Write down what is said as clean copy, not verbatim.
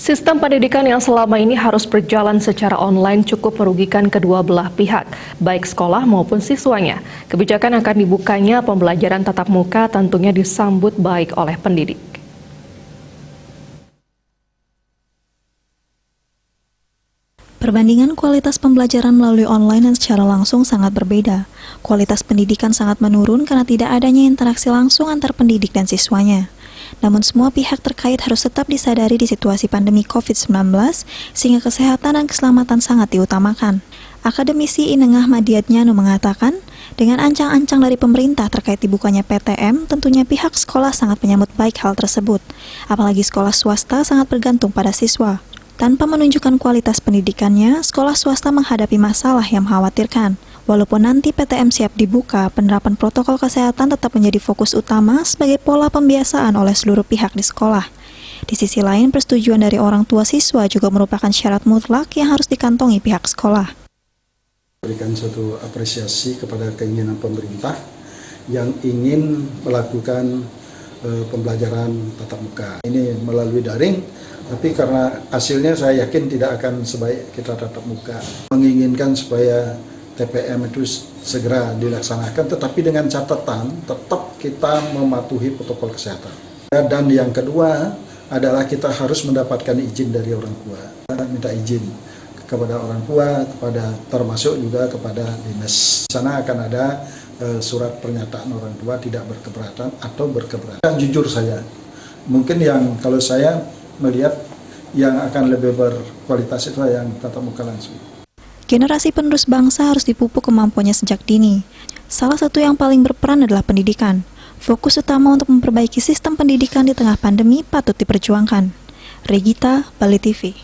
Sistem pendidikan yang selama ini harus berjalan secara online cukup merugikan kedua belah pihak, baik sekolah maupun siswanya. Kebijakan akan dibukanya pembelajaran tatap muka tentunya disambut baik oleh pendidik. Perbandingan kualitas pembelajaran melalui online dan secara langsung sangat berbeda. Kualitas pendidikan sangat menurun karena tidak adanya interaksi langsung antar pendidik dan siswanya. Namun semua pihak terkait harus tetap disadari di situasi pandemi COVID-19, sehingga kesehatan dan keselamatan sangat diutamakan. Akademisi Inengah Madiatnyanu mengatakan, dengan ancang-ancang dari pemerintah terkait dibukanya PTM, tentunya pihak sekolah sangat menyambut baik hal tersebut. Apalagi sekolah swasta sangat bergantung pada siswa. Tanpa menunjukkan kualitas pendidikannya, sekolah swasta menghadapi masalah yang mengkhawatirkan. Walaupun nanti PTM siap dibuka, penerapan protokol kesehatan tetap menjadi fokus utama sebagai pola pembiasaan oleh seluruh pihak di sekolah. Di sisi lain, persetujuan dari orang tua siswa juga merupakan syarat mutlak yang harus dikantongi pihak sekolah. Berikan suatu apresiasi kepada keinginan pemerintah yang ingin melakukan pembelajaran tatap muka. Ini melalui daring, tapi karena hasilnya saya yakin tidak akan sebaik kita tatap muka. Menginginkan supaya TPM itu segera dilaksanakan, tetapi dengan catatan tetap kita mematuhi protokol kesehatan. Dan yang kedua adalah kita harus mendapatkan izin dari orang tua. Minta izin kepada orang tua, termasuk juga kepada dinas. Di sana akan ada surat pernyataan orang tua tidak berkeberatan atau berkeberatan. Jujur saya, mungkin yang kalau saya melihat yang akan lebih berkualitas itu yang tatap muka langsung. Generasi penerus bangsa harus dipupuk kemampuannya sejak dini. Salah satu yang paling berperan adalah pendidikan. Fokus utama untuk memperbaiki sistem pendidikan di tengah pandemi patut diperjuangkan. Regita, Bali TV.